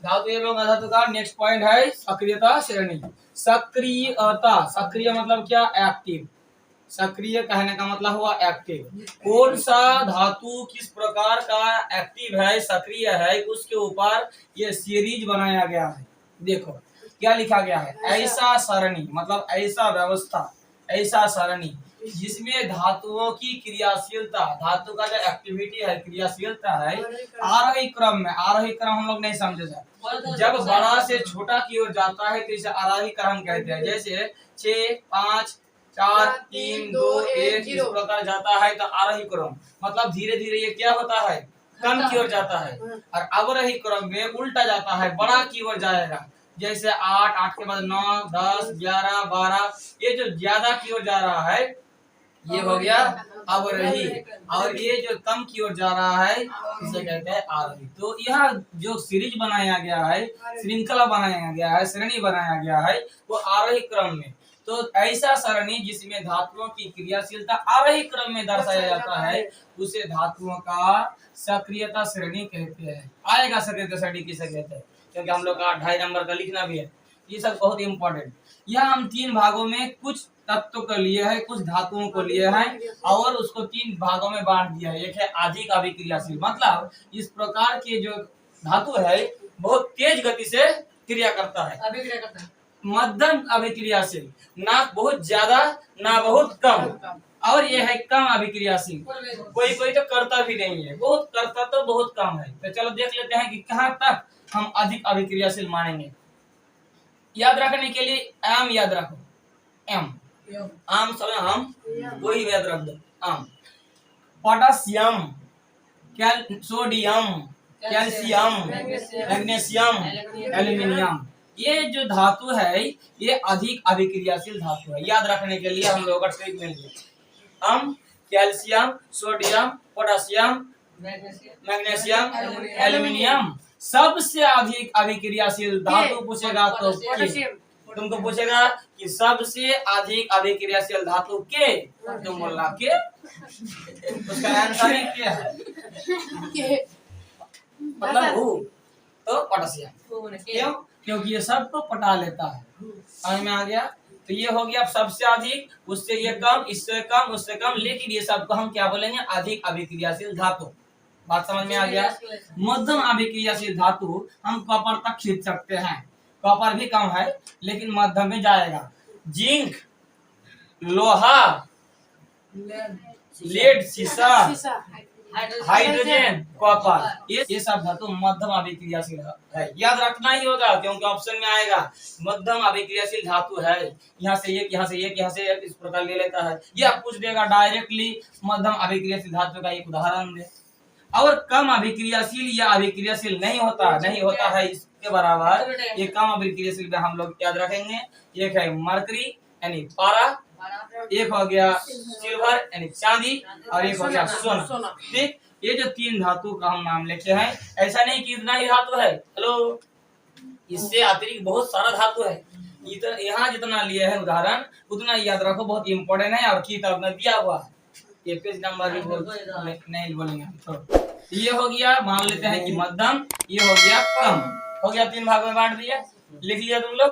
धातु एवं अधातु का नेक्स्ट पॉइंट है सक्रियता श्रेणी। सक्रियता, सक्रिय मतलब क्या? एक्टिव। सक्रिय कहने का मतलब हुआ एक्टिव। कौन सा धातु किस प्रकार का एक्टिव है, सक्रिय है, उसके ऊपर ये सीरीज बनाया गया है। देखो क्या लिखा गया है, ऐसा सरणी मतलब ऐसा व्यवस्था, ऐसा सरणी जिसमें धातुओं की क्रियाशीलता, धातु का जो एक्टिविटी है, क्रियाशीलता है, आरोही क्रम में। आरोही क्रम हम लोग नहीं समझे थे, जब बड़ा से छोटा की ओर जाता है तो इसे आरोही क्रम कहते हैं। जैसे 6 5 4 3 2 1 इस प्रकार जाता है तो आरोही क्रम मतलब धीरे धीरे ये क्या होता है, कम की ओर जाता है। और अवरोही क्रम में उल्टा जाता है, बड़ा की ओर जाएगा। जैसे 8 8 के बाद 9 10 11 12, ये जो ज्यादा की ओर जा रहा है ये हो गया अवरोही, और ये जो कम की ओर जा रहा है इसे कहते हैं आरोही। तो यह जो सीरीज बनाया गया है, श्रृंखला बनाया गया है, श्रेणी बनाया गया है, वो आरोही क्रम में। तो ऐसा सरणी जिसमें धातुओं की क्रियाशीलता आरोही क्रम में दर्शाया जाता है उसे धातुओं का सक्रियता श्रेणी कहते हैं। आएगा सक्रियता श्रेणी किसे कहते हैं, क्योंकि हम लोग का 2.5 नंबर का लिखना भी है, ये सब बहुत इंपॉर्टेंट। यह हम 3 भागों में कुछ तत्व को लिए है, कुछ धातुओं को लिए हैं और उसको 3 भागों में बांट दिया है। एक है अधिक अभिक्रियाशील, मतलब इस प्रकार के जो धातु है बहुत तेज गति से क्रिया करता है, अभिक्रिया करता है। मध्यम अभिक्रियाशील, ना बहुत ज्यादा ना बहुत कम, और ये है कम अभिक्रियाशील, कोई कोई तो करता भी नहीं है, बहुत करता तो बहुत कम है। तो चलो देख लेते हैं कि कहाँ तक हम अधिक अभिक्रियाशील मानेंगे। याद रखने के लिए एम याद रखो, एम आम समय हम वही याद रख दो। आम potassium, sodium, calcium, magnesium, aluminium, ये जो धातु है ये अधिक अभिक्रियाशील धातु है। याद रखने के लिए हम लोग का ट्रिक मिल गया। हम calcium, sodium, potassium, magnesium, aluminium, सबसे अधिक अभिक्रियाशील धातु पूछेगा तो तुमको पूछेगा कि सबसे अधिक अभिक्रियाशील धातु के, तुम बोलना के, उसका आंसर है क्या है, मतलब हु, तो पोटेशियम। क्यों? क्योंकि ये सब तो पटा लेता है। समझ में आ गया? तो ये हो गया सबसे अधिक, उससे ये कम, इससे कम, उससे कम, लेकिन ये सबको हम क्या बोलेंगे, अधिक अभिक्रियाशील धातु। बात समझ में आ गया? मध्यम अभिक्रियाशील धातु हम कॉपर तक खींच सकते हैं, कॉपर भी कम है लेकिन मध्यम में जाएगा। जिंक, लोहा, लेड, शीशा, हाइड्रोजन, कॉपर, ये सब धातु मध्यम अभिक्रियाशील है। याद रखना ही होगा क्योंकि ऑप्शन में आएगा मध्यम अभिक्रियाशील धातु है। यहाँ से एक, यहाँ से एक, यहाँ से एक, इस प्रकार ले लेता है। ये आप पूछ देगा डायरेक्टली मध्यम अभिक्रियाशील धातु का एक उदाहरण दे। और कम अभिक्रियाशील या अभिक्रियाशील नहीं होता, नहीं होता है इसके बराबर। ये कम अभिक्रियाशील में हम लोग याद रखेंगे, एक है मरकरी यानी पारा, एक हो गया सिल्वर यानी चांदी, और एक हो गया सोना। ठीक, ये जो 3 धातु का हम नाम लेते हैं। ऐसा नहीं कि इतना ही धातु है, हेलो, इससे अतिरिक्त बहुत सारा धातु है। यहाँ जितना लिए है उदाहरण उतना याद रखो, बहुत इंपॉर्टेंट है और किताब में दिया हुआ है। ये पेज नंबर भी नहीं बोलेंगे तो ये हो गया, मान लेते हैं कि मध्यम, ये हो गया कम, हो गया 3 भाग में बांट दिया। लिख लिया तुम लोग।